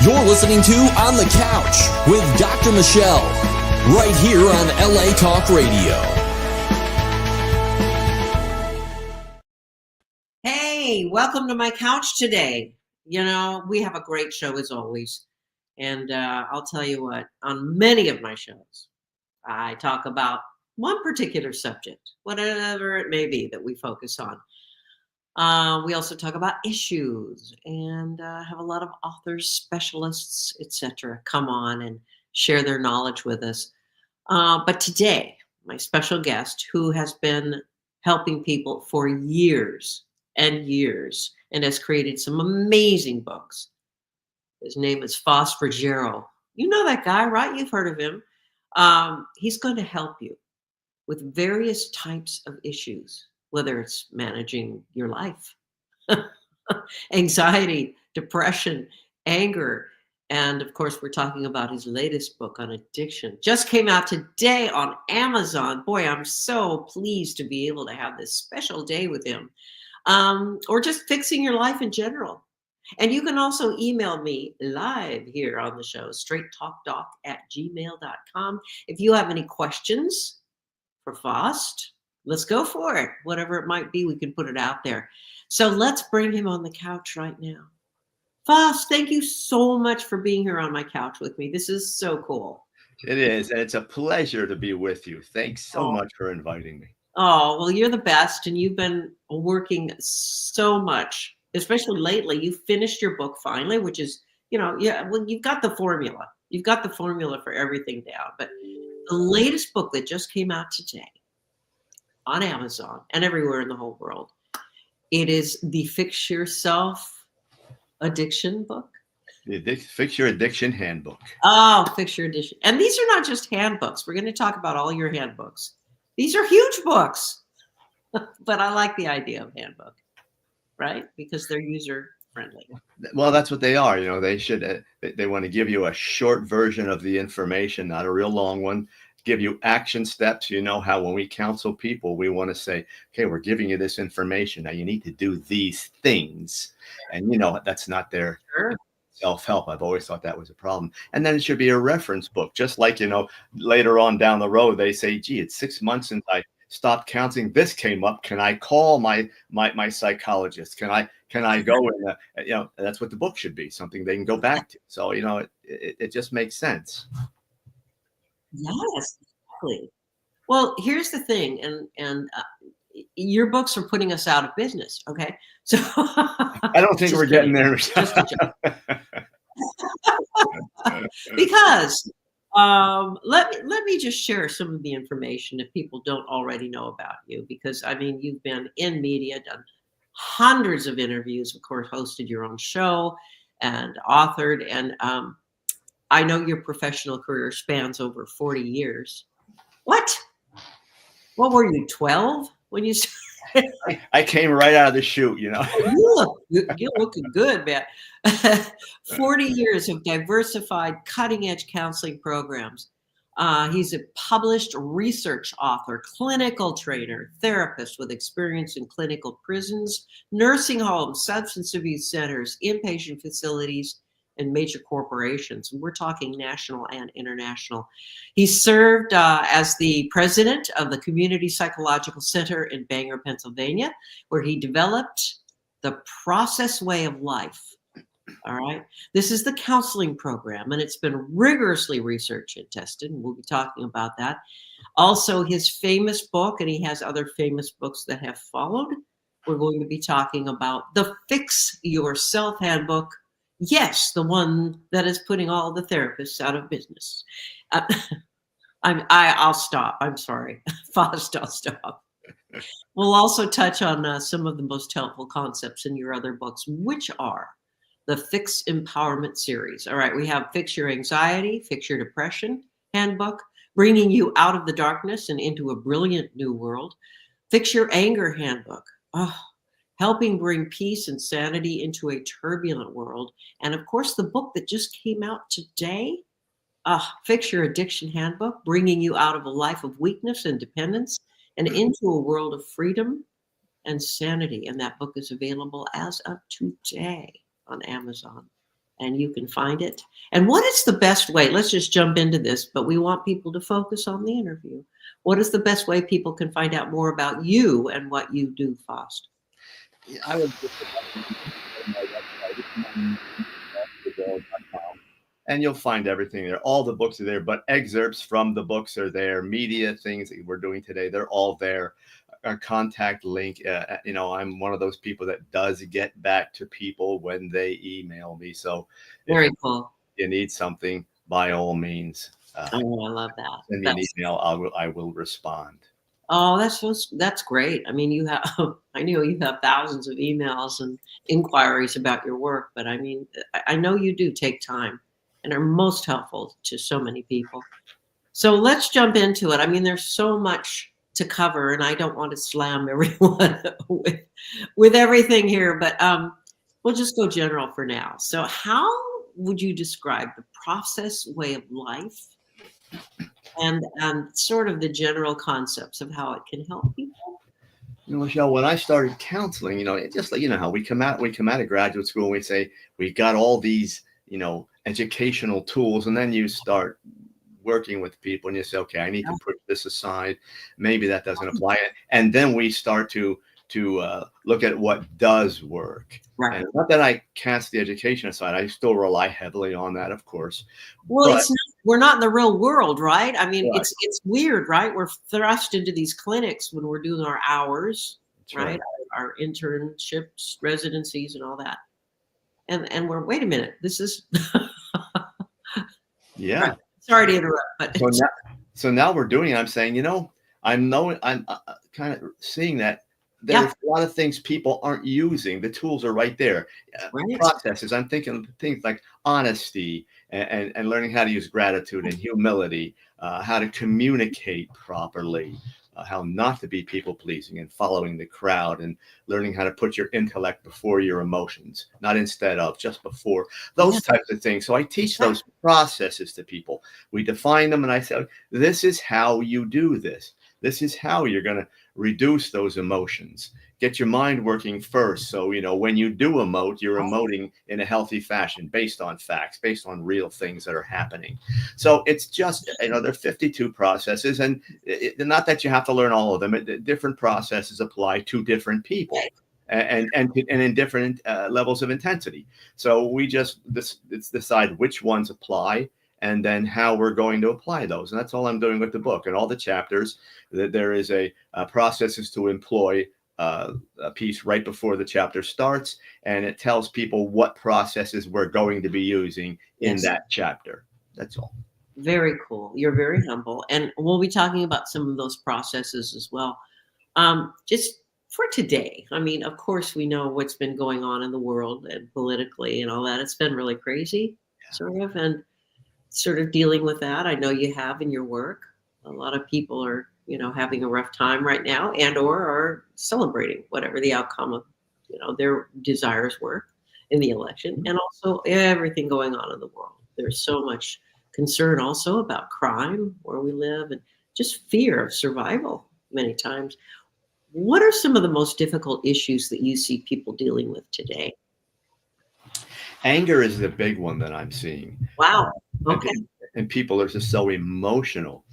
You're listening to On the Couch with Dr. Michelle, right here on LA Talk Radio. Hey, welcome to my couch today. You know, we have a great show as always. And I'll tell you what, on many of my shows, I talk about one particular subject, whatever it may be that we focus on. We also talk about issues and have a lot of authors, specialists, etc. come on and share their knowledge with us. But today, my special guest, who has been helping people for years and years and has created some amazing books. His name is Foss Ruggiero. You know that guy, right? You've heard of him. He's going to help you with various types of issues, whether it's managing your life, anxiety, depression, anger. And of course, we're talking about his latest book on addiction. Just came out today on Amazon. Boy, I'm so pleased to be able to have this special day with him. Or just fixing your life in general. And you can also email me live here on the show, straighttalkdoc@gmail.com. If you have any questions for Foss, let's go for it. Whatever it might be, we can put it out there. So let's bring him on the couch right now. Foss, thank you so much for being here on my couch with me. This is so cool. It is, and it's a pleasure to be with you. Thanks so much for inviting me. Oh, well, you're the best, and you've been working so much, especially lately. You finished your book finally, which is, well, you've got the formula. You've got the formula for everything down. But the latest book that just came out today on Amazon and everywhere in the whole world, it is the Fix Yourself Addiction book. The Fix Your Addiction Handbook. Oh, Fix Your Addiction. And these are not just handbooks. We're going to talk about all your handbooks. These are huge books, but I like the idea of handbook, right? Because they're user friendly. Well, that's what they are. They should. They want to give you a short version of the information, not a real long one. Give you action steps. You know how when we counsel people, we want to say, okay, we're giving you this information. Now you need to do these things. And that's not their self-help. I've always thought that was a problem. And then it should be a reference book, just like, later on down the road, they say, gee, it's 6 months since I stopped counseling. This came up. Can I call my psychologist? Can I go and, that's what the book should be, something they can go back to. So, it just makes sense. Yes, exactly. Well, here's the thing. And your books are putting us out of business. Okay. So I don't think we're getting there. Just a joke. Because let me just share some of the information if people don't already know about you, because you've been in media, done hundreds of interviews, of course, hosted your own show and authored. And I know your professional career spans over 40 years. What were you, 12 when you started? I came right out of the chute, You're looking good, man. 40 years of diversified, cutting-edge counseling programs. He's a published research author, clinical trainer, therapist with experience in clinical prisons, nursing homes, substance abuse centers, inpatient facilities, and major corporations. And we're talking national and international. He served as the president of the Community Psychological Center in Bangor, Pennsylvania, where he developed the Process Way of Life. All right. This is the counseling program, and it's been rigorously researched and tested, and we'll be talking about that. Also, his famous book, and he has other famous books that have followed. We're going to be talking about the Fix Yourself Handbook. Yes, the one that is putting all the therapists out of business. I'll stop. I'm sorry. Foss, I'll stop. We'll also touch on some of the most helpful concepts in your other books, which are the Fix Empowerment series. All right, we have Fix Your Anxiety, Fix Your Depression Handbook, bringing you out of the darkness and into a brilliant new world. Fix Your Anger Handbook. Helping bring peace and sanity into a turbulent world. And of course, the book that just came out today, Fix Your Addiction Handbook, bringing you out of a life of weakness and dependence and into a world of freedom and sanity. And that book is available as of today on Amazon. and you can find it. And what is the best way? Let's just jump into this, but we want people to focus on the interview. What is the best way people can find out more about you and what you do, Faust? Yeah, I would just my website, and you'll find everything there. All the books are there, but excerpts from the books are there. Media things that we're doing today, they're all there. Our contact link. I'm one of those people that does get back to people when they email me. So Very cool. You need something, by all means, Oh, I love that. send me an email. I will respond. Oh, that's great. I mean, I know you have thousands of emails and inquiries about your work, but I mean, I know you do take time and are most helpful to so many people. So let's jump into it. I mean, there's so much to cover, and I don't want to slam everyone with everything here, but we'll just go general for now. So how would you describe the process way of life and sort of the general concepts of how it can help people? Michelle, when I started counseling, it just like, how we come out of graduate school and we say, we got all these, educational tools, and then you start working with people and you say, okay, I need to put this aside. Maybe that doesn't apply. And then we start to look at what does work. Right. And not that I cast the education aside. I still rely heavily on that, of course. Well, we're not in the real world, right? I mean, Right. It's weird, right? We're thrust into these clinics when we're doing our hours, right? Our internships, residencies, and all that. And we're, wait a minute, this is Yeah. Right. Sorry to interrupt, but So now we're doing it. I'm saying, I'm kind of seeing that there's a lot of things people aren't using. The tools are right there. Right. Processes. I'm thinking of things like honesty and learning how to use gratitude and humility, how to communicate properly, how not to be people pleasing and following the crowd, and learning how to put your intellect before your emotions, not instead of, just before, those types of things. So I teach those processes to people. We define them, and I say, this is how you do this. This is how you're going to reduce those emotions. Get your mind working first. So, when you do emote, you're emoting in a healthy fashion, based on facts, based on real things that are happening. So it's just, there are 52 processes, and not that you have to learn all of them. Different processes apply to different people and in different levels of intensity. So we just decide which ones apply, and then how we're going to apply those. And that's all I'm doing with the book. And all the chapters, that there is a processes to employ a piece right before the chapter starts, and it tells people what processes we're going to be using in that chapter. That's all. Very cool. You're very humble. And we'll be talking about some of those processes as well. Just for today, I mean, of course, we know what's been going on in the world and politically and all that. It's been really crazy, sort of, and sort of dealing with that. I know you have in your work. A lot of people are, having a rough time right now, and or are celebrating whatever the outcome of, their desires were in the election, and also everything going on in the world. There's so much concern also about crime where we live, and just fear of survival many times. What are some of the most difficult issues that you see people dealing with today? Anger is the big one that I'm seeing. Wow. Okay. And people are just so emotional.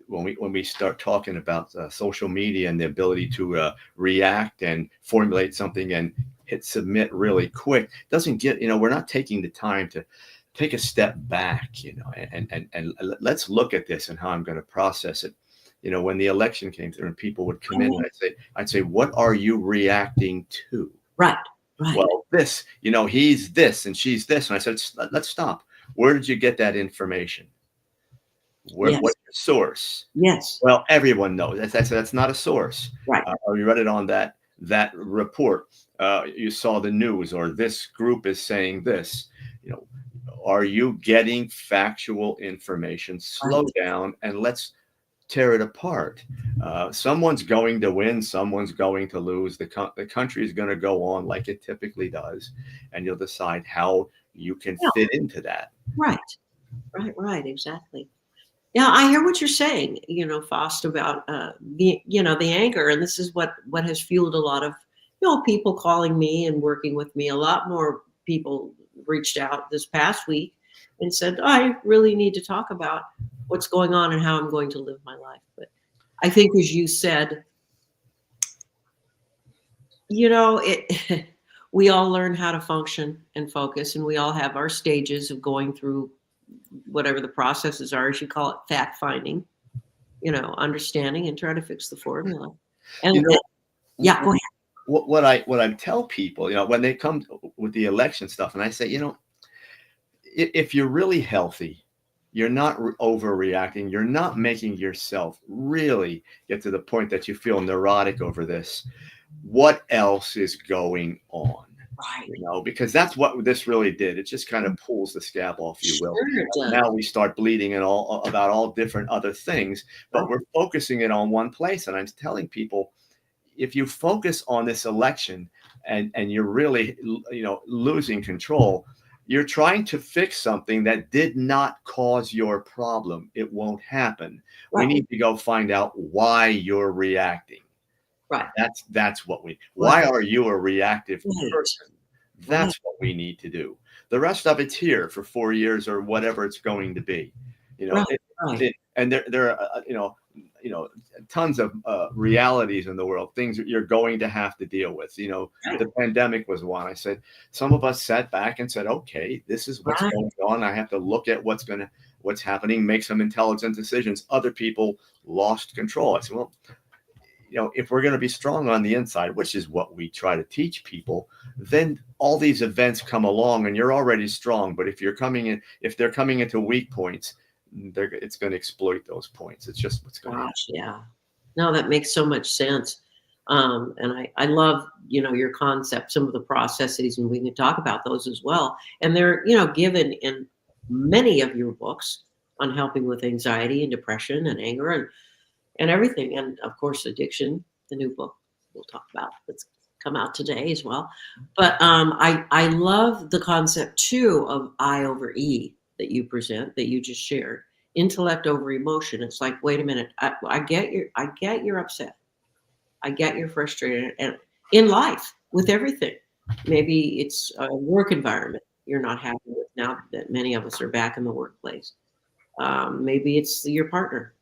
When we start talking about social media and the ability to react and formulate something and hit submit really quick, doesn't get, we're not taking the time to take a step back, and let's look at this and how I'm going to process it. When the election came through and people would come in, I'd say, what are you reacting to? Right. Right. Well, this, he's this and she's this. And I said, let's stop. Where did you get that information? What's your source? Yes. Well, everyone knows that's not a source. Right. You read it on that report. You saw the news, or this group is saying this. Are you getting factual information? Slow down and let's tear it apart. Someone's going to win, someone's going to lose. The country is going to go on like it typically does, and you'll decide how you can fit into that. Right. Exactly. Yeah, I hear what you're saying, Faust, about the anger, and this is what has fueled a lot of people calling me and working with me. A lot more people reached out this past week and said, I really need to talk about what's going on and how I'm going to live my life. But I think, as you said, it we all learn how to function and focus, and we all have our stages of going through whatever the processes are, as you call it, fact finding, understanding and trying to fix the formula. And yeah, go ahead. What I tell people, when they come with the election stuff, and I say, if you're really healthy, you're not overreacting, you're not making yourself really get to the point that you feel neurotic over this. What else is going on? Right. Because that's what this really did. It just kind of pulls the scab off, you will. Sure. Now we start bleeding and about all different other things, but we're focusing it on one place. And I'm telling people, if you focus on this election and you're really, losing control, you're trying to fix something that did not cause your problem. It won't happen. Right. We need to go find out why you're reacting. Right. That's what why are you a reactive person? That's what we need to do. The rest of it's here for 4 years or whatever it's going to be, and there are, tons of realities in the world, things that you're going to have to deal with. The pandemic was one. I said, some of us sat back and said, okay, this is what's going on. I have to look at what's happening, make some intelligent decisions. Other people lost control. I said, well, if we're going to be strong on the inside, which is what we try to teach people, then all these events come along and you're already strong. But if they're coming into weak points, it's going to exploit those points. It's just what's going on. Yeah. No, that makes so much sense. And I love, your concept, some of the processes, and we can talk about those as well. And they're, given in many of your books on helping with anxiety and depression and anger and everything. And of course, addiction, the new book we'll talk about that's come out today as well. But I love the concept too of I over E that you present, that you just shared. Intellect over emotion. It's like, wait a minute, I get you're upset. I get you're frustrated, and in life with everything. Maybe it's a work environment you're not happy with now that many of us are back in the workplace. Maybe it's your partner,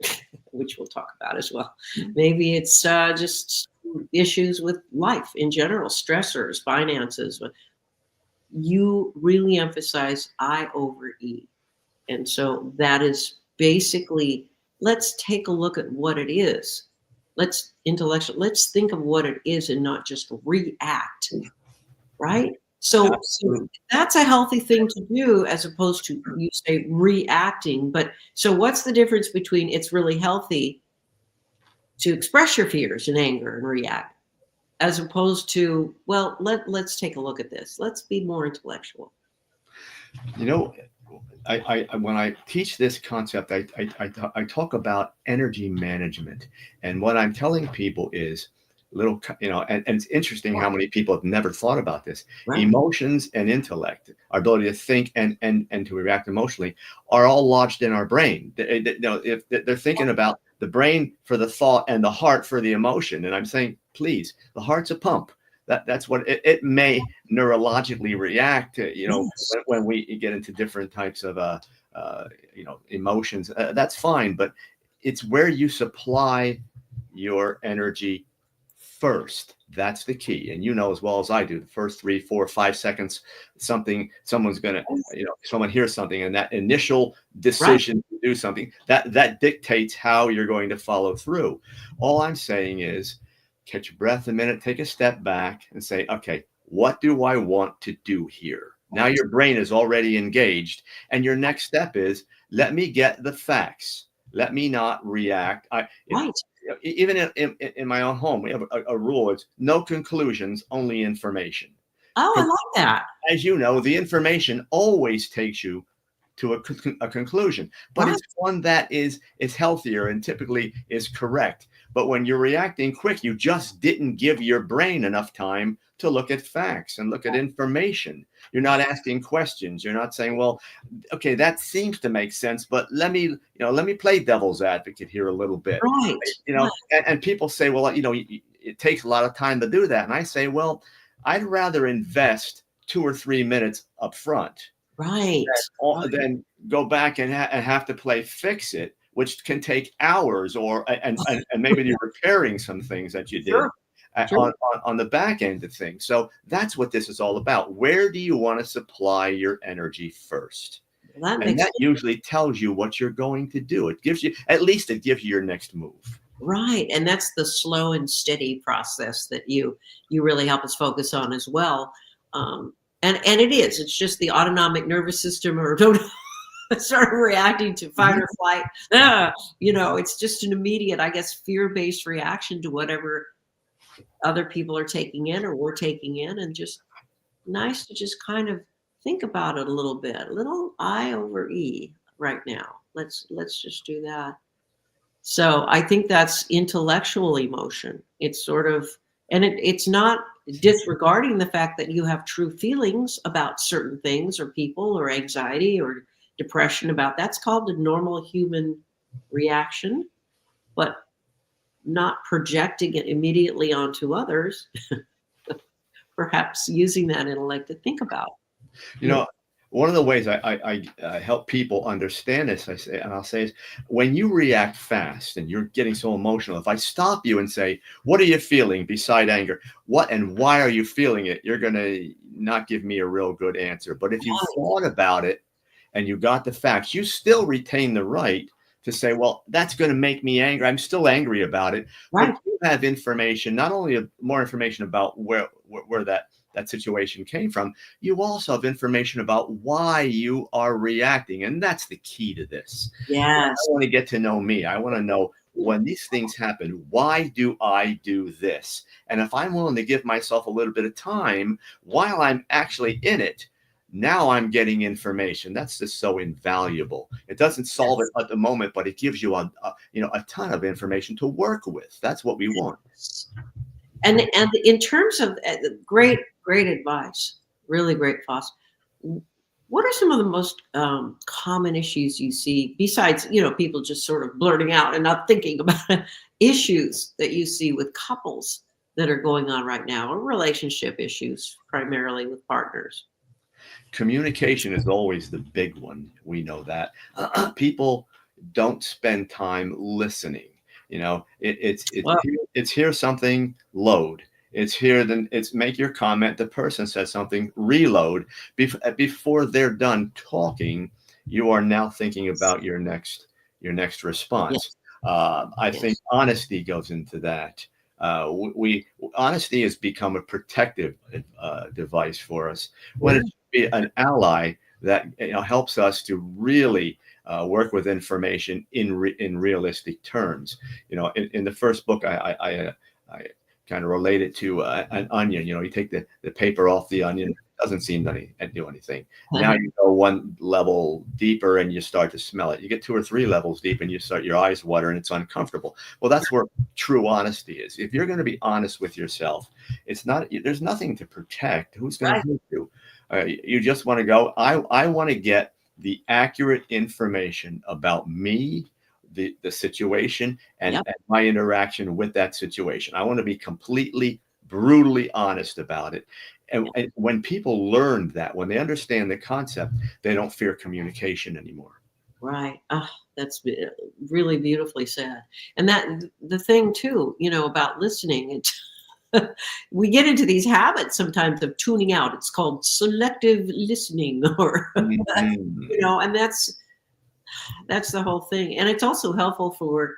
which we'll talk about as well. Maybe it's just issues with life in general, stressors, finances. You really emphasize I over E. And so that is basically, let's take a look at what it is. Let's think of what it is and not just react, right? So that's a healthy thing to do, as opposed to, you say, reacting. But so what's the difference between it's really healthy to express your fears and anger and react, as opposed to, well, let's take a look at this. Let's be more intellectual. I when I teach this concept, I talk about energy management. And what I'm telling people is, and it's interesting how many people have never thought about this. Right. Emotions and intellect, our ability to think and to react emotionally, are all lodged in our brain. If they're thinking about the brain for the thought and the heart for the emotion. And I'm saying, please, the heart's a pump. That's what it may neurologically react to, yes. when we get into different types of, emotions. That's fine. But it's where you supply your energy first. That's the key. And as well as I do, the first 3, 4, 5 seconds, someone's going to, someone hears something, and that initial decision to do something, that dictates how you're going to follow through. All I'm saying is, catch your breath a minute, take a step back and say, okay, what do I want to do here? Now your brain is already engaged, and your next step is, let me get the facts. Let me not react. Even in my own home, we have a rule. It's no conclusions, only information. Oh, I like that. As you know, the information always takes you to a conclusion, but it's one that is healthier and typically is correct. But when you're reacting quick, you just didn't give your brain enough time to look at facts and look at information. You're not asking questions. You're not saying, well, okay, that seems to make sense, but let me play devil's advocate here a little bit. Right. And people say, well, it takes a lot of time to do that. And I say, well, I'd rather invest 2 or 3 minutes up front Right. than go back and have to play fix it, which can take hours, or and maybe you're repairing some things that you did. Sure. Sure. On the back end of things. So that's what this is all about. Where do you want to supply your energy first? Well, that And makes that usually tells you what you're going to do. It gives you, at least it gives you your next move. right. And that's the slow and steady process that you really help us focus on as well. And it is. It's just the autonomic nervous system, or don't start reacting to fight or flight. It's just an immediate, I guess, fear-based reaction to whatever other people are taking in or we're taking in, and just nice to just kind of think about it a little bit. A little I over E right now. Let's just do that. So I think that's intellectual emotion. It's sort of, and it's not disregarding the fact that you have true feelings about certain things or people or anxiety or depression about. That's called a normal human reaction, but not projecting it immediately onto others. Perhaps using that intellect to think about. One of the ways I help people understand this, I'll say is, when you react fast and you're getting so emotional, if I stop you and say, what are you feeling beside anger? What and why are you feeling it? You're going to not give me a real good answer. But if you thought about it and you got the facts, you still retain the right to say, well, that's going to make me angry. I'm still angry about it. Right. But you have information, not only more information about where that situation came from, you also have information about why you are reacting. And that's the key to this. Yes. I want to get to know me. I want to know, when these things happen, why do I do this? And if I'm willing to give myself a little bit of time while I'm actually in it, now I'm getting information. That's just so invaluable. It doesn't solve it at the moment, but it gives you a ton of information to work with. That's what we want. And in terms of great advice, really great, Foss. What are some of the most common issues you see, besides people just sort of blurting out and not thinking about it, issues that you see with couples that are going on right now, or relationship issues primarily with partners? Communication is always the big one. We know that. People don't spend time listening. It's hear something, load. It's here, then it's make your comment. The person says something, reload. Before they're done talking, you are now thinking about your next response. Yes. I think honesty goes into that. Honesty has become a protective device for us, when it should be an ally that helps us to really work with information in realistic terms. In the first book, I kind of relate it to an onion. You take the paper off the onion, it doesn't seem to do anything. Now you go one level deeper and you start to smell it. You get 2 or 3 levels deep and your eyes water and it's uncomfortable. Well, that's where true honesty is. If you're going to be honest with yourself, there's nothing to protect. Who's going to hurt you? You just want to go, I want to get the accurate information about me, the situation, and my interaction with that situation. I want to be completely, brutally honest about it. And when people learn that, when they understand the concept, they don't fear communication anymore. Right. That's really beautifully said. And that the thing too, about listening, we get into these habits sometimes of tuning out. It's called selective listening, or and that's the whole thing. And it's also helpful for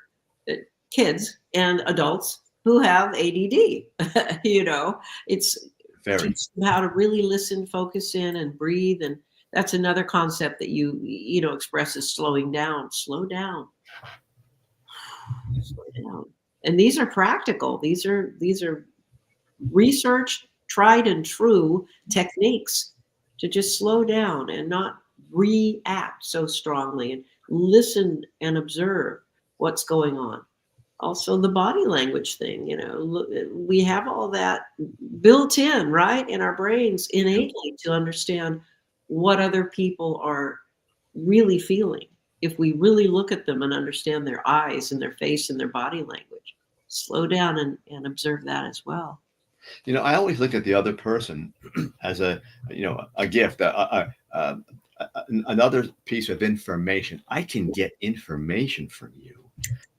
kids and adults who have ADD. It's very how to really listen, focus in, and breathe. And that's another concept that you expresses slowing down. Slow down. Slow down. And these are practical. These are research, tried and true techniques to just slow down and not react so strongly, and listen and observe what's going on. Also, the body language thing, we have all that built in, right, in our brains innately to understand what other people are really feeling if we really look at them and understand their eyes and their face and their body language. slow down and observe that as well. I always look at the other person as a gift, another piece of information. I can get information from you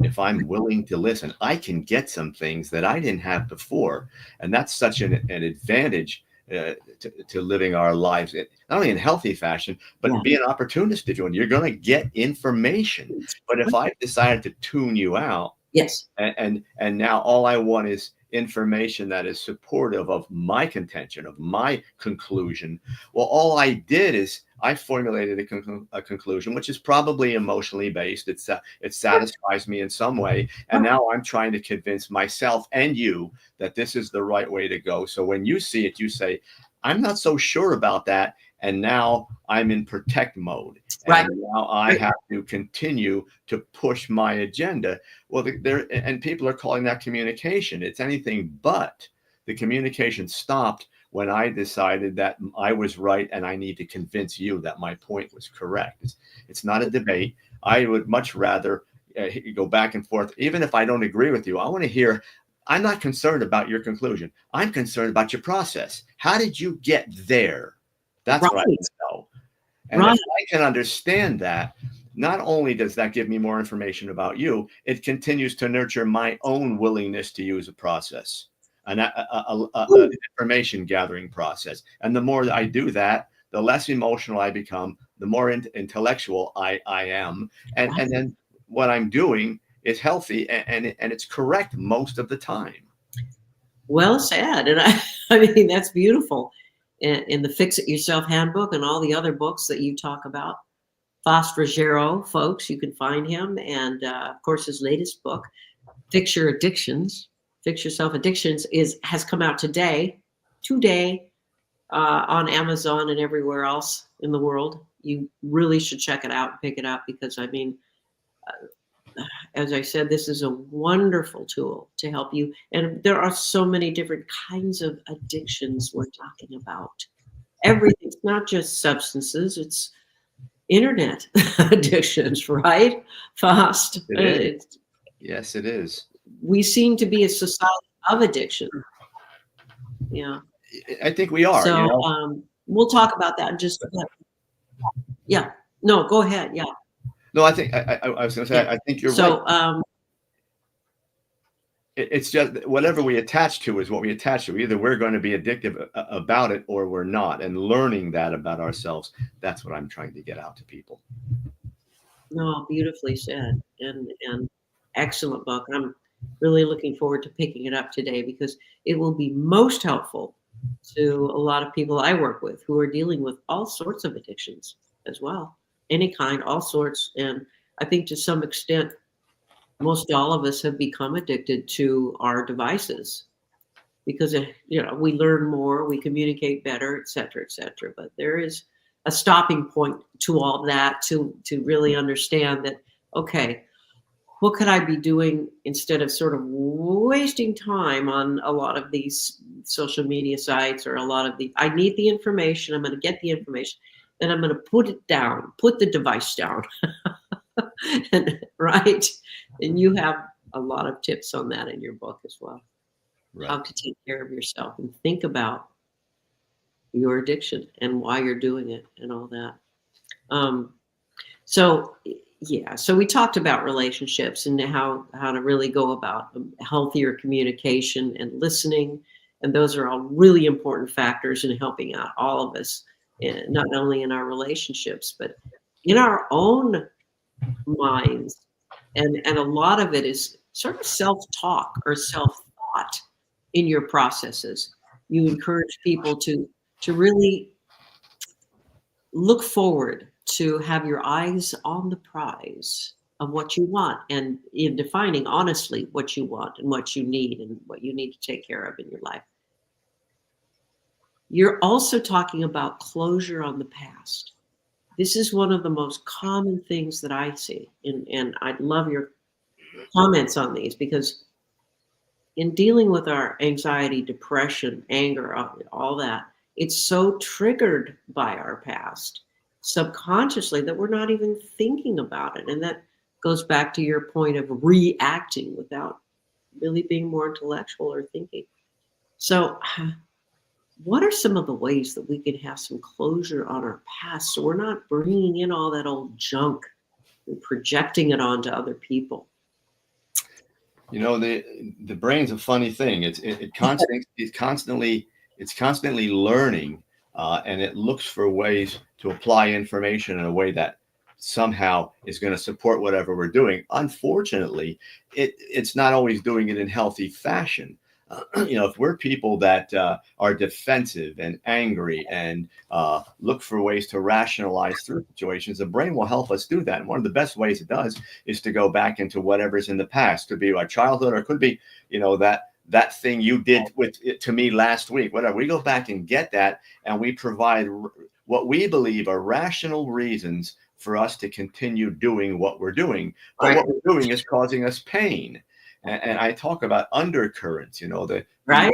if I'm willing to listen. I can get some things that I didn't have before, and that's such an advantage to living our lives, not only in healthy fashion, but being opportunistic. You're going to get information. But if I've decided to tune you out, yes, and now all I want is information that is supportive of my contention, of my conclusion, well, all I did is I formulated a conclusion, which is probably emotionally based. It satisfies me in some way. And now I'm trying to convince myself and you that this is the right way to go. So when you see it, you say, I'm not so sure about that. And now I'm in protect mode. Right. And now I have to continue to push my agenda. Well, and people are calling that communication. It's anything but. The communication stopped when I decided that I was right and I need to convince you that my point was correct. It's not a debate. I would much rather go back and forth. Even if I don't agree with you, I want to hear, I'm not concerned about your conclusion. I'm concerned about your process. How did you get there? That's what I want to know. And if I can understand that, not only does that give me more information about you, it continues to nurture my own willingness to use a process, an information gathering process. And the more I do that, the less emotional I become, the more intellectual I am. And then what I'm doing is healthy and it's correct most of the time. Well said. And I mean, that's beautiful. In the Fix It Yourself handbook and all the other books that you talk about, Foss Ruggiero, folks, you can find him. And of course, his latest book, Fix Yourself Addictions, has come out today on Amazon and everywhere else in the world. You really should check it out and pick it up because, I mean, as I said, this is a wonderful tool to help you. And there are so many different kinds of addictions we're talking about. Everything, it's not just substances, it's internet addictions, right? Fast. Yes, it is. We seem to be a society of addiction. Yeah. I think we are. So we'll talk about that in just a minute. Yeah. No, go ahead. Yeah. No, I think I was going to say, I think you're right. So it's just whatever we attach to is what we attach to. Either we're going to be addictive about it or we're not. And learning that about ourselves, that's what I'm trying to get out to people. No, beautifully said. And excellent book. I'm really looking forward to picking it up today because it will be most helpful to a lot of people I work with who are dealing with all sorts of addictions as well. Any kind, all sorts. And I think to some extent, most all of us have become addicted to our devices because, we learn more, we communicate better, et cetera, et cetera. But there is a stopping point to all that to really understand that, okay, what could I be doing instead of sort of wasting time on a lot of these social media sites or I need the information, I'm going to get the information. Then I'm going to put it down, put the device down. Right? And you have a lot of tips on that in your book as well. Right. How to take care of yourself and think about your addiction and why you're doing it and all that. So we talked about relationships and how to really go about healthier communication and listening. And those are all really important factors in helping out all of us. Not only in our relationships, but in our own minds. And a lot of it is sort of self-talk or self-thought in your processes. You encourage people to really look forward, to have your eyes on the prize of what you want and in defining honestly what you want and what you need and what you need to take care of in your life. You're also talking about closure on the past. This is one of the most common things that I see. And I'd love your comments on these because in dealing with our anxiety, depression, anger, all that, it's so triggered by our past subconsciously that we're not even thinking about it. And that goes back to your point of reacting without really being more intellectual or thinking. So, what are some of the ways that we can have some closure on our past so we're not bringing in all that old junk and projecting it onto other people? You know, the brain's a funny thing. It's constantly learning, and it looks for ways to apply information in a way that somehow is going to support whatever we're doing. Unfortunately, it's not always doing it in healthy fashion. You know, if we're people that are defensive and angry and look for ways to rationalize through situations, the brain will help us do that. And one of the best ways it does is to go back into whatever's in the past. Could be our childhood, or it could be, you know, that thing you did with it to me last week. Whatever. We go back and get that, and we provide what we believe are rational reasons for us to continue doing what we're doing. But Right. what we're doing is causing us pain. And I talk about undercurrents, you know, Right?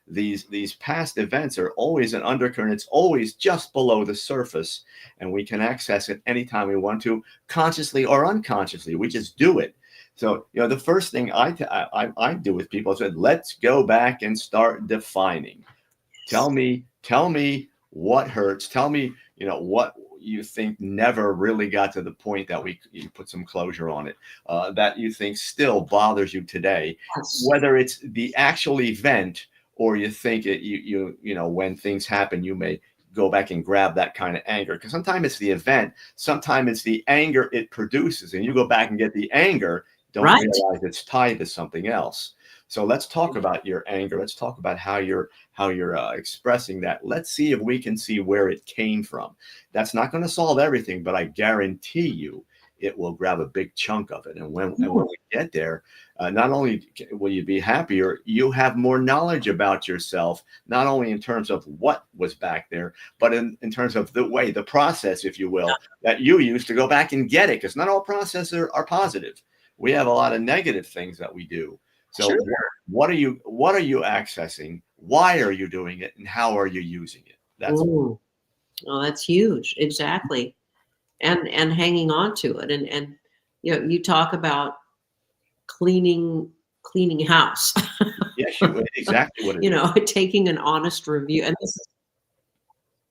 these past events are always an undercurrent. It's always just below the surface, and we can access it anytime we want to, consciously or unconsciously. We just do it. So, you know, the first thing I do with people is, let's go back and start defining. Tell me what hurts. Tell me, you know, what you think never really got to the point that you put some closure on it, that you think still bothers you today, Yes. whether it's the actual event or you think you know, when things happen, you may go back and grab that kind of anger. Because sometimes it's the event, sometimes it's the anger it produces, and you go back and get the anger, don't Right. realize it's tied to something else. So let's talk about your anger. Let's talk about how you're expressing that. Let's see if we can see where it came from. That's not going to solve everything, but I guarantee you it will grab a big chunk of it. And when we get there, not only will you be happier, you have more knowledge about yourself, not only in terms of what was back there, but in terms of the process, if you will, that you use to go back and get it. Because not all processes are positive. We have a lot of negative things that we do. So Sure. what are you accessing? Why are you doing it? And how are you using it? That's Ooh. Oh, that's huge. Exactly. And hanging on to it. And you know, you talk about cleaning house, yes, exactly what it you is. know, taking an honest review. And this is,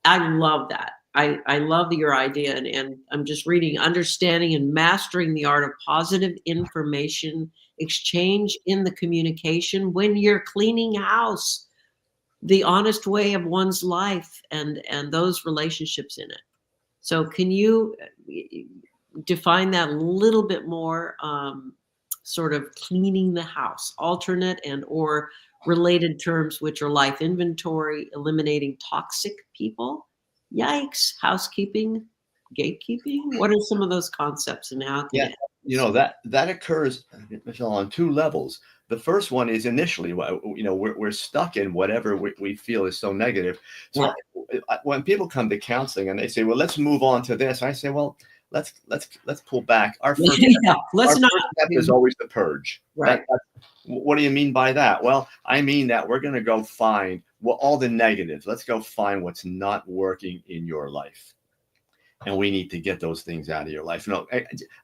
I love that. I love your idea, and I'm just reading Understanding and Mastering the Art of Positive Information Exchange in the Communication When You're Cleaning House, the honest way of one's life and those relationships in it. So can you define that a little bit more, sort of cleaning the house, alternate and or related terms, which are life inventory, eliminating toxic people? Yikes, housekeeping, gatekeeping. What are some of those concepts and how can Yeah, it? you know, that occurs, Michelle, on two levels. The first one is initially, you know, we're stuck in whatever we feel is so negative. So when people come to counseling and they say, well, let's move on to this, I say, well, let's pull back. Our first Yeah, let's our not. first step is always the purge. Right. What do you mean by that? Well, I mean that we're going to go find all the negatives. Let's go find what's not working in your life. And we need to get those things out of your life. No,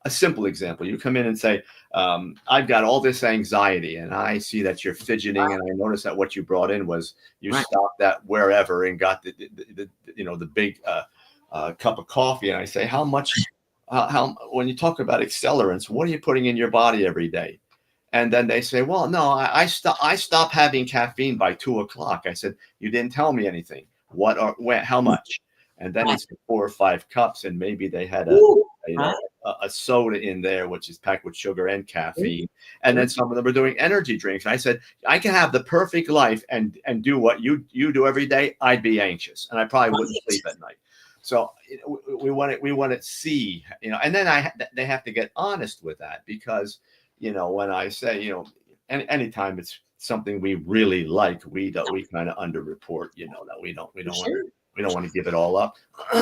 a simple example. You come in and say, I've got all this anxiety, and I see that you're fidgeting, and I notice that what you brought in was you stopped at wherever and got the you know, the big cup of coffee. And I say, how much, when you talk about accelerants, what are you putting in your body every day? And then they say, well, no, I stopped having caffeine by 2:00. I said, you didn't tell me anything. How much? And then it's 4 or 5 cups, and maybe they had a soda in there, which is packed with sugar and caffeine. And then some of them are doing energy drinks. I said, I can have the perfect life and do what you do every day. I'd be anxious, and I probably wouldn't sleep at night. So we want to see, you know, and then they have to get honest with that, because, you know, when I say, you know, anytime it's something we really like, we kind of underreport, you know, that we don't want to give it all up.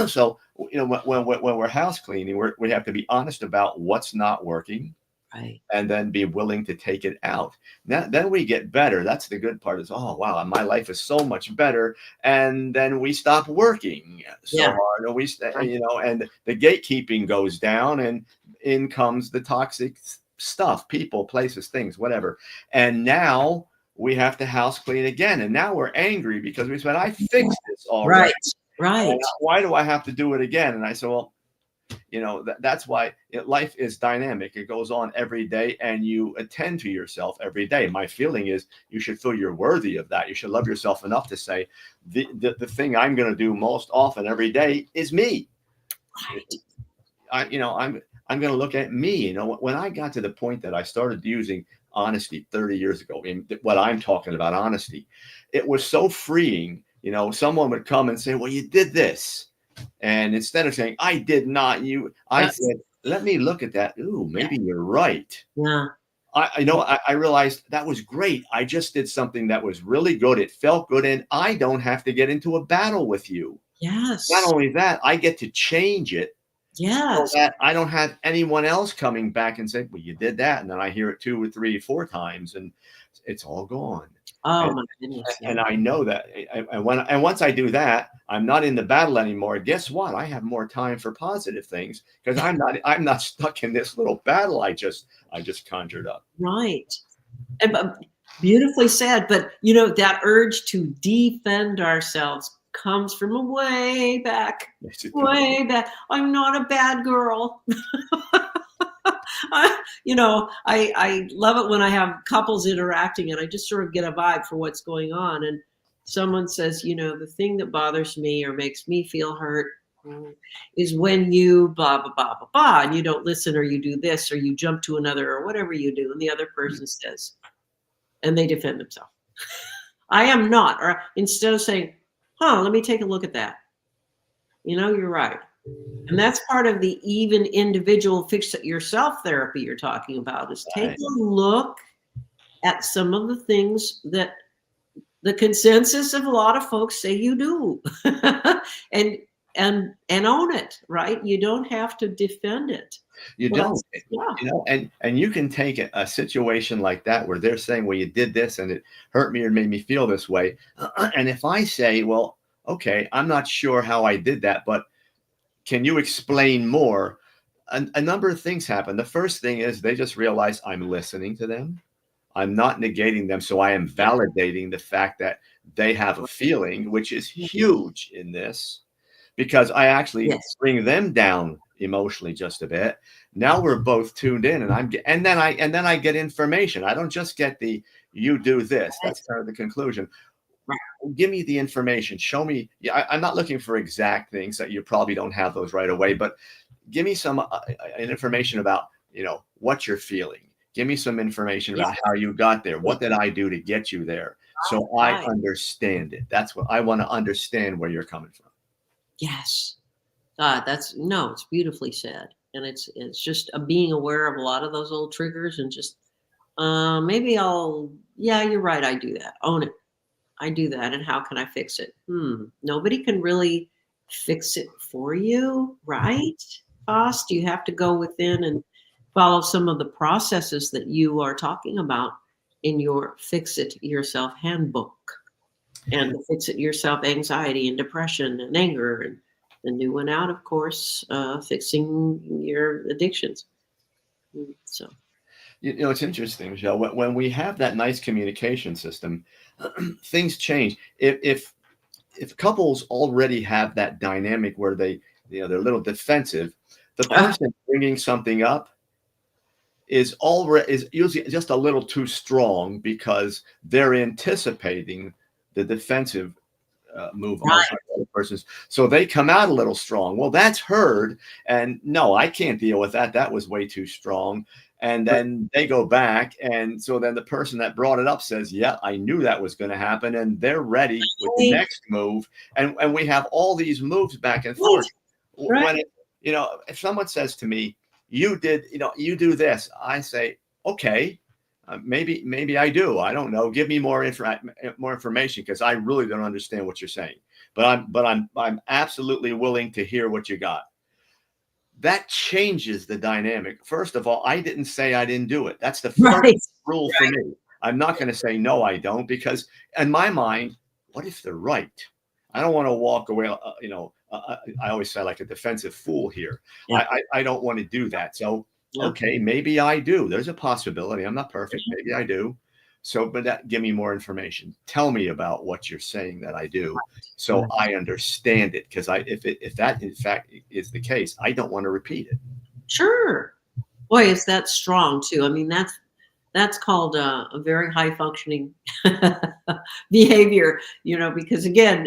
So, you know, when we're house cleaning, we have to be honest about what's not working, Right. and then be willing to take it out. Then we get better. That's the good part, is, oh, wow, my life is so much better. And then we stop working so hard, and you know, and the gatekeeping goes down, and in comes the toxic stuff, people, places, things, whatever. And now we have to house clean again. And now we're angry because we said, I fixed this already. Right. Why do I have to do it again? And I said, well, that's why life is dynamic. It goes on every day, and you attend to yourself every day. My feeling is you should feel you're worthy of that. You should love yourself enough to say the thing I'm going to do most often every day is me. Right. I'm going to look at me. When I got to the point that I started using honesty 30 years ago, what I'm talking about, honesty, it was so freeing. Someone would come and say, well, you did this. And instead of saying, I did not, I said, let me look at that. Ooh, maybe you're right. Yeah. I realized that was great. I just did something that was really good. It felt good. And I don't have to get into a battle with you. Yes. Not only that, I get to change it. Yes. So that I don't have anyone else coming back and say, well, you did that. And then I hear it 2 or 3 or 4 times and it's all gone. Oh, my goodness. And I know that. And once I do that, I'm not in the battle anymore. Guess what? I have more time for positive things because I'm not stuck in this little battle I just conjured up. Right. And beautifully said. But that urge to defend ourselves comes from way back. Way back. I'm not a bad girl. I love it when I have couples interacting and I just sort of get a vibe for what's going on. And someone says, the thing that bothers me or makes me feel hurt is when you blah, blah, blah, blah, blah, and you don't listen or you do this or you jump to another or whatever you do. And the other person says, and they defend themselves. I am not. Or instead of saying, let me take a look at that. You're right. And that's part of the even individual fix it yourself therapy you're talking about is take a look at some of the things that the consensus of a lot of folks say you do and own it, right? You don't have to defend it. You don't. And you can take a situation like that where they're saying, well, you did this and it hurt me or made me feel this way. And if I say, well, okay, I'm not sure how I did that, but can you explain more? A number of things happen. The first thing is they just realize I'm listening to them. I'm not negating them. So I am validating the fact that they have a feeling, which is huge in this, because I actually bring them down emotionally just a bit. Now we're both tuned in, and then I get information. I don't just get you do this. That's kind of the conclusion. Give me the information. Show me. I'm not looking for exact things that you probably don't have those right away, but give me some information about, what you're feeling. Give me some information about how you got there. What did I do to get you there? So I understand it. That's what I want to understand where you're coming from. Yes. It's beautifully said. And it's just being aware of a lot of those old triggers and just maybe you're right. I do that. Own it. I do that. And how can I fix it? Nobody can really fix it for you, right? Cost, you have to go within and follow some of the processes that you are talking about in your Fix It Yourself handbook and the Fix It Yourself anxiety and depression and anger, and the new one out, of course, fixing your addictions. So. It's interesting, Michelle. When we have that nice communication system, things change. If couples already have that dynamic where they're a little defensive, the person bringing something up is usually just a little too strong because they're anticipating the defensive move on the person's. So they come out a little strong. Well, that's heard, and no, I can't deal with that. That was way too strong. And then they go back. And so then the person that brought it up says, yeah, I knew that was going to happen. And they're ready with the next move. And we have all these moves back and forth. When if someone says to me, you do this, I say, okay, maybe I do. I don't know. Give me more information because I really don't understand what you're saying. But I'm absolutely willing to hear what you got. That changes the dynamic. First of all, I didn't say I didn't do it. That's the first rule for me. I'm not going to say, no, I don't, because in my mind, what if they're right? I don't want to walk away. I always say like a defensive fool here. Yeah. I don't want to do that. So Yeah. Okay, maybe I do. There's a possibility. I'm not perfect. Maybe I do. So, but give me more information. Tell me about what you're saying that I do, so Right. I understand it. Because if that in fact is the case, I don't want to repeat it. Sure. Boy, is that strong too. I mean, that's called a very high functioning behavior, because again,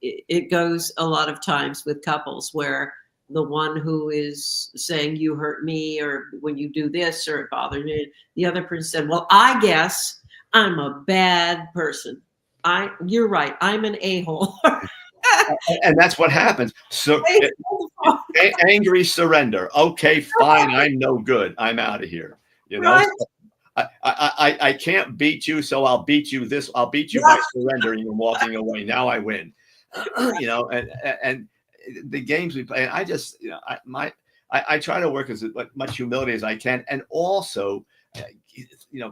it goes a lot of times with couples where the one who is saying you hurt me or when you do this or it bothers me, the other person said, well, I guess I'm a bad person. You're right. I'm an a-hole. And that's what happens. So angry surrender. Okay, fine. I'm no good. I'm out of here. Right. I can't beat you, so I'll beat you this. I'll beat you by surrendering and walking away. Now I win. And the games we play. I just, I try to work as much humility as I can, and also,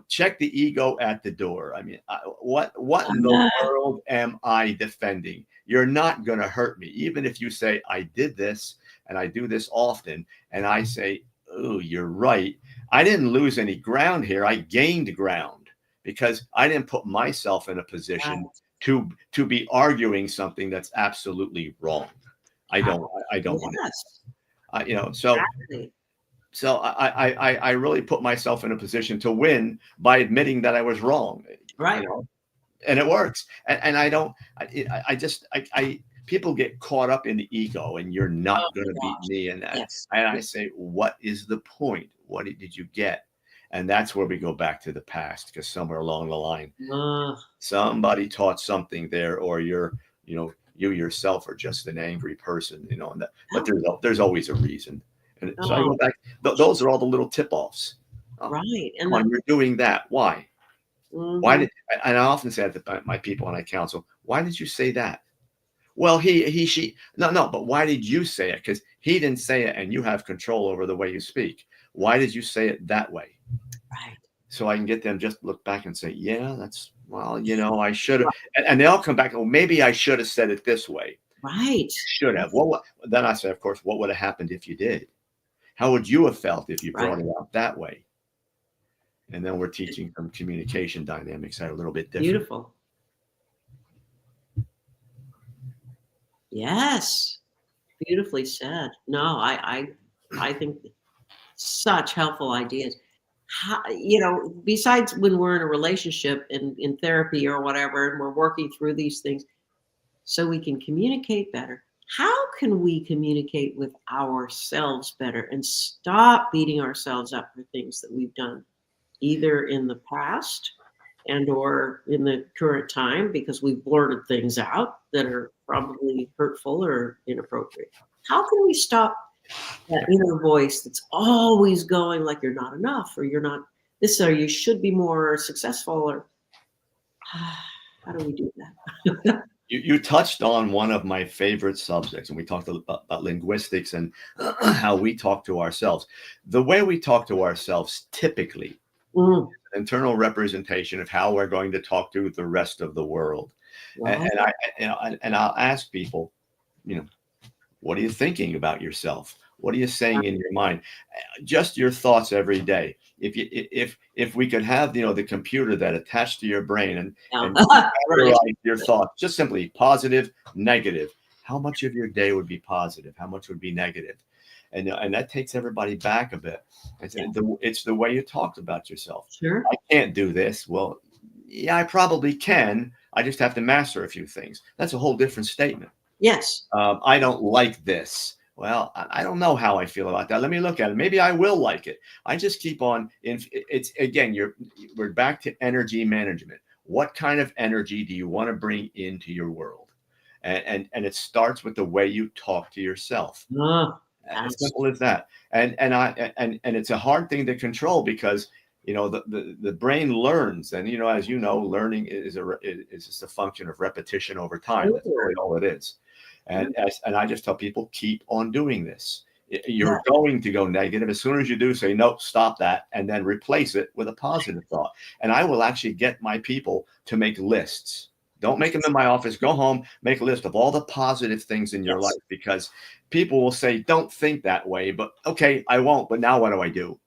check the ego at the door. I mean, what in the world am I defending? You're not going to hurt me, even if you say I did this and I do this often, and I say, oh, you're right. I didn't lose any ground here. I gained ground because I didn't put myself in a position to be arguing something that's absolutely wrong. I don't want it. So I really put myself in a position to win by admitting that I was wrong. Right. And it works. And I don't. People get caught up in the ego, and you're not going to beat me. And I say, what is the point? What did you get? And that's where we go back to the past, because somewhere along the line, somebody taught something there, or you yourself are just an angry person, but there's always a reason. And so I go back. Those are all the little tip-offs. Right. And when you're doing that, why? Mm-hmm. Why did? And I often say to my people when I counsel, why did you say that? Well, he, she. No. But why did you say it? Because he didn't say it, and you have control over the way you speak. Why did you say it that way? Right. So I can get them just look back and say, yeah, I should have. And they all come back. Oh, maybe I should have said it this way. Right. Should have. Well, then I say, of course, what would have happened if you did? How would you have felt if you brought it out that way? And then we're teaching some communication dynamics that are a little bit different. Beautiful. Yes. Beautifully said. No, I think such helpful ideas. How, besides when we're in a relationship and in therapy or whatever, and we're working through these things so we can communicate better. How can we communicate with ourselves better and stop beating ourselves up for things that we've done either in the past and or in the current time because we've blurted things out that are probably hurtful or inappropriate? How can we stop that inner voice that's always going like you're not enough or you're not this or you should be more successful or how do we do that? You touched on one of my favorite subjects, and we talked about linguistics and how we talk to ourselves. The way we talk to ourselves typically is an internal representation of how we're going to talk to the rest of the world. Wow. And I'll ask people, what are you thinking about yourself? What are you saying in your mind? Just your thoughts every day. If we could have the computer that attached to your brain and categorize your thoughts, just simply positive, negative. How much of your day would be positive? How much would be negative? And that takes everybody back a bit. It's the way you talked about yourself. Sure. I can't do this. Well, yeah, I probably can. I just have to master a few things. That's a whole different statement. Yes. I don't like this. Well, I don't know how I feel about that. Let me look at it. Maybe I will like it. I just keep on. It's again, we're back to energy management. What kind of energy do you want to bring into your world? And it starts with the way you talk to yourself. As simple as that. And it's a hard thing to control because the brain learns, and as learning is just a function of repetition over time. That's really all it is. And I just tell people, keep on doing this. You're going to go negative. As soon as you do, say, nope, stop that, and then replace it with a positive thought. And I will actually get my people to make lists. Don't make them in my office. Go home, make a list of all the positive things in your life, because people will say, don't think that way. But okay, I won't. But now what do I do?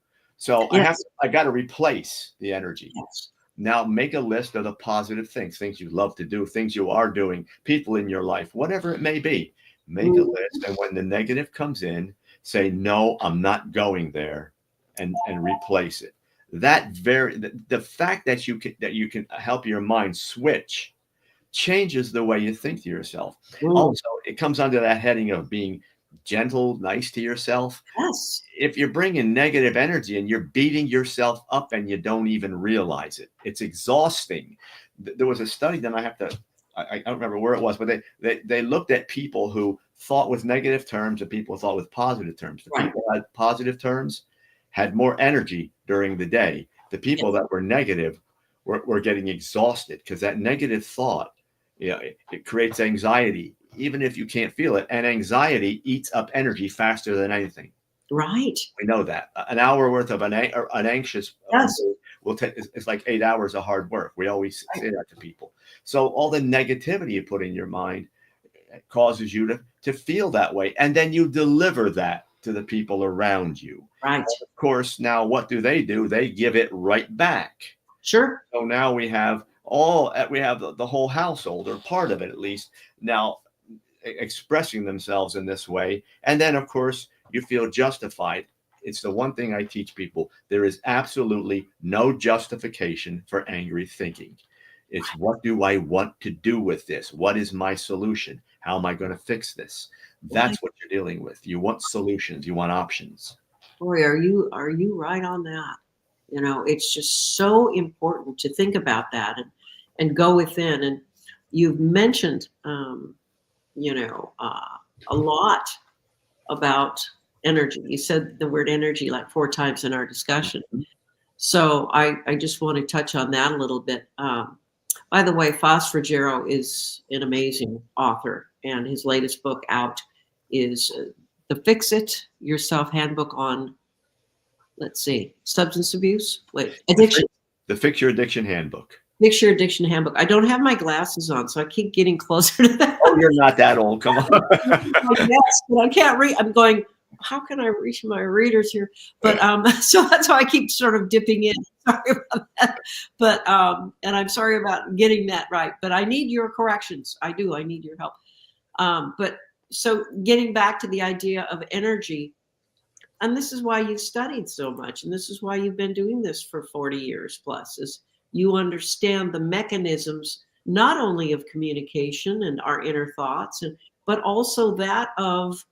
So Yes. I got to replace the energy. Yes. Now make a list of the positive things you love to do, things you are doing, people in your life, whatever it may be. Make a Mhm. list, and when the negative comes in, say, no, I'm not going there, and replace it. The fact that you can help your mind switch changes the way you think to yourself. Mm. Also, it comes under that heading of being gentle, nice to yourself. Yes. If you're bringing negative energy and you're beating yourself up and you don't even realize it, it's exhausting. There was a study that I don't remember where it was, but they looked at people who thought with negative terms and people who thought with positive terms. The Right. people who had positive terms had more energy during the day. The people Yes. that were negative were getting exhausted because that negative thought, it creates anxiety, even if you can't feel it. And anxiety eats up energy faster than anything. Right. We know that an hour worth of an anxious Yes. mood will take it's like 8 hours of hard work. We always Right. say that to people. So all the negativity you put in your mind causes you to feel that way, and then you deliver that to the people around you. Right. Of course, now what do? They give it right back. Sure. So now we have the whole household, or part of it at least, now expressing themselves in this way. And then, of course, you feel justified. It's the one thing I teach people. There is absolutely no justification for angry thinking. It's, what do I want to do with this? What is my solution? How am I going to fix this? That's what you're dealing with. You want solutions. You want options. Boy, are you right on that? It's just so important to think about that and go within. And you've mentioned, a lot about energy. You said the word energy like 4 times in our discussion. So I just want to touch on that a little bit. By the way, Foss Ruggiero is an amazing author, and his latest book out is the Fix It Yourself Handbook on, let's see, substance abuse. Wait, addiction. The Fix Your Addiction Handbook. Fix Your Addiction Handbook. I don't have my glasses on, so I keep getting closer to that. Oh, you're not that old. Come on. Yes, but I can't read. I'm going, how can I reach my readers here? But so that's why I keep sort of dipping in. Sorry about that. But and I'm sorry about getting that right. But I need your corrections. I do. I need your help. But so getting back to the idea of energy, and this is why you've studied so much, and this is why you've been doing this for 40 years plus, is you understand the mechanisms not only of communication and our inner thoughts, but also that of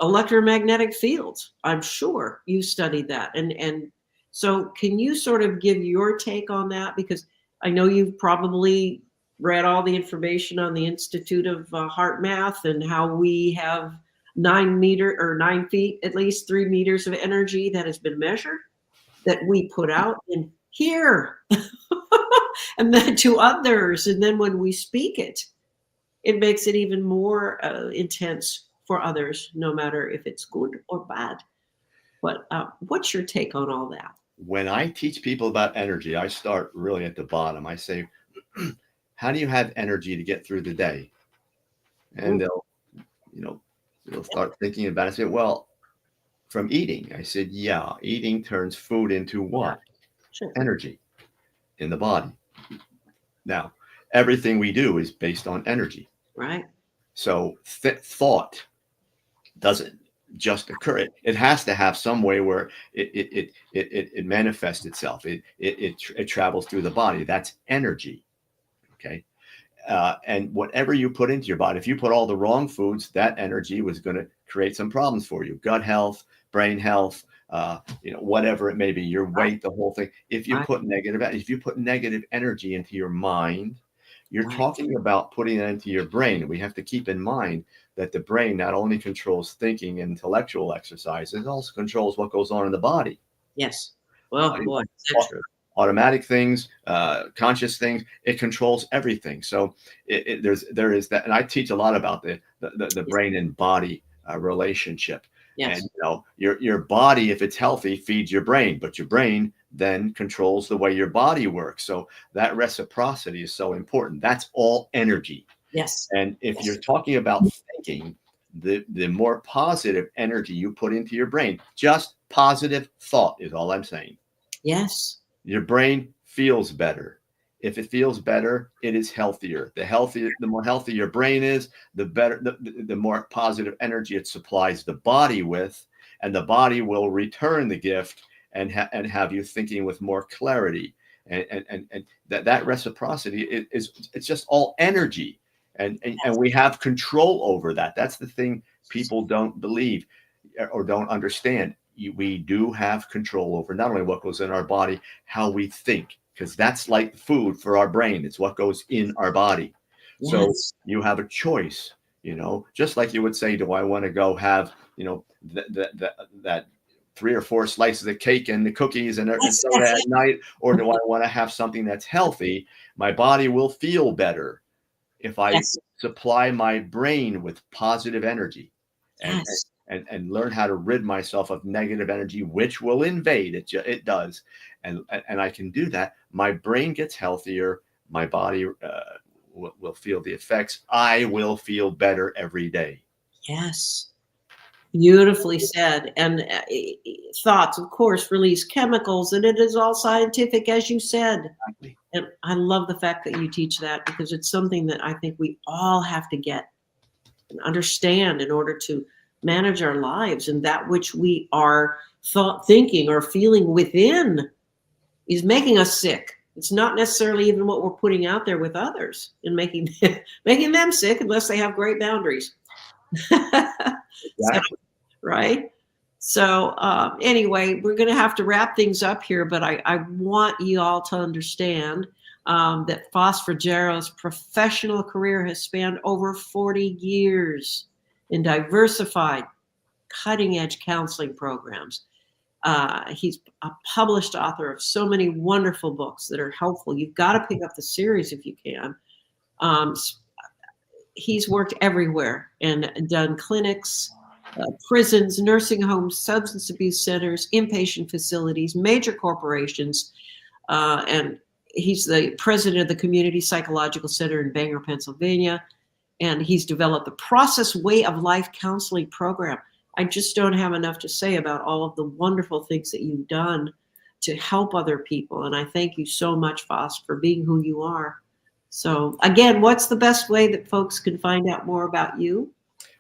electromagnetic fields. I'm sure you studied that. And so can you sort of give your take on that? Because I know you've probably read all the information on the Institute of Heart Math and how we have 9 feet, at least 3 meters of energy that has been measured that we put out in here and then to others. And then when we speak it, it makes it even more intense for others, no matter if it's good or bad. But what's your take on all that? When I teach people about energy, I start really at the bottom. I say, how do you have energy to get through the day? And they'll start thinking about it. I say, well, from eating. I said, yeah, eating turns food into what? Sure. Energy in the body. Now, everything we do is based on energy. Right. So thought doesn't just occur. It has to have some way where it manifests itself. It travels through the body. That's energy. Okay. And whatever you put into your body, if you put all the wrong foods, that energy was going to create some problems for you. Gut health, brain health, whatever it may be, your weight, the whole thing. If you put negative energy into your mind, you're talking about putting it into your brain. We have to keep in mind that the brain not only controls thinking and intellectual exercise, it also controls what goes on in the body. Yes. Well, boy, that's true. Automatic things, conscious things, it controls everything. So there is that, and I teach a lot about the brain and body relationship. Yes. And your body, if it's healthy, feeds your brain, but your brain then controls the way your body works. So that reciprocity is so important. That's all energy. Yes. And if you're talking about thinking, the more positive energy you put into your brain. Just positive thought is all I'm saying. Yes. Your brain feels better. If it feels better, it is healthier. The more healthy your brain is, the better, the more positive energy it supplies the body with, and the body will return the gift and have you thinking with more clarity. And that reciprocity it's just all energy, and we have control over that. That's the thing people don't believe or don't understand. We do have control over not only what goes in our body, how we think, because that's like food for our brain. It's what goes in our body. Yes. So you have a choice, just like you would say, do I want to go have, that 3 or 4 slices of cake and the cookies and soda at night, or do I want to have something that's healthy? My body will feel better if I supply my brain with positive energy and learn how to rid myself of negative energy, which will invade. It does. And I can do that. My brain gets healthier. My body will feel the effects. I will feel better every day. Yes. Beautifully said. And thoughts, of course, release chemicals, and it is all scientific, as you said. Exactly. And I love the fact that you teach that, because it's something that I think we all have to get and understand in order to manage our lives. And that which we are thinking or feeling within is making us sick. It's not necessarily even what we're putting out there with others and making them sick, unless they have great boundaries. Exactly. Right. So anyway, we're going to have to wrap things up here, but I want you all to understand that Foss Rogero's professional career has spanned over 40 years in diversified, cutting-edge counseling programs. He's a published author of so many wonderful books that are helpful. You've got to pick up the series if you can. He's worked everywhere and done clinics, prisons, nursing homes, substance abuse centers, inpatient facilities, major corporations, and he's the president of the Community Psychological Center in Bangor, Pennsylvania, and he's developed the Process Way of Life counseling program. I just don't have enough to say about all of the wonderful things that you've done to help other people, and I thank you so much, Foss, for being who you are. So again, what's the best way that folks can find out more about you?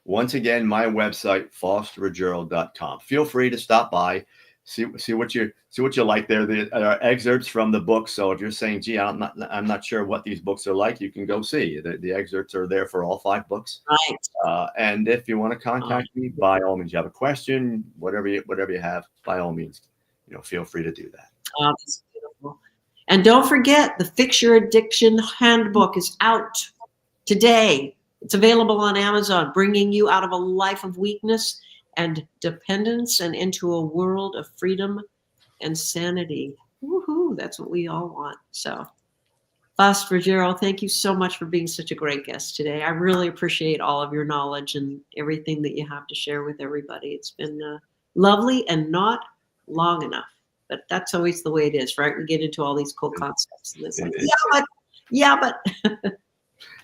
Once again, my website, fossrogero.com. Feel free to stop by, see what you like there. There are excerpts from the book. So if you're saying, gee, I'm not sure what these books are like, you can go see. The excerpts are there for all 5 books. Right. And if you want to contact me, by all means, you have a question, whatever you have, by all means, feel free to do that. That's beautiful. And don't forget, the Fix Your Addiction Handbook is out today. It's available on Amazon, bringing you out of a life of weakness and dependence and into a world of freedom and sanity. Woohoo, that's what we all want. So, Foss Rogero, thank you so much for being such a great guest today. I really appreciate all of your knowledge and everything that you have to share with everybody. It's been lovely and not long enough. But that's always the way it is, right? We get into all these cool concepts. And it's like, yeah, but.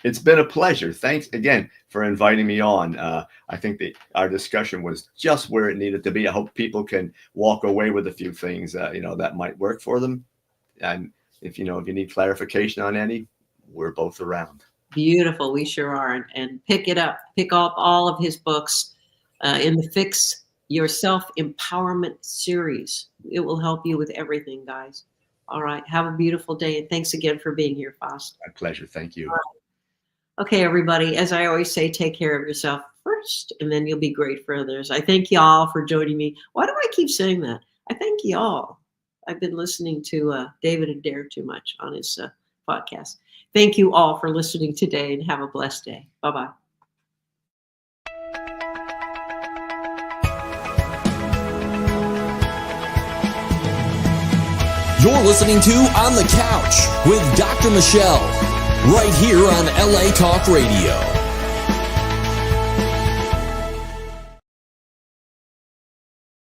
It's been a pleasure. Thanks again for inviting me on. I think our discussion was just where it needed to be. I hope people can walk away with a few things, that might work for them. And if you need clarification on any, we're both around. Beautiful. We sure are. And pick up all of his books in the Fix Your Self-Empowerment series. It will help you with everything, guys. All right. Have a beautiful day. And thanks again for being here, Foss. My pleasure. Thank you. Okay, everybody, as I always say, take care of yourself first, and then you'll be great for others. I thank y'all for joining me. Why do I keep saying that? I thank y'all. I've been listening to David Adair too much on his podcast. Thank you all for listening today, and have a blessed day. Bye-bye. You're listening to On the Couch with Dr. Michelle, right here on LA Talk Radio.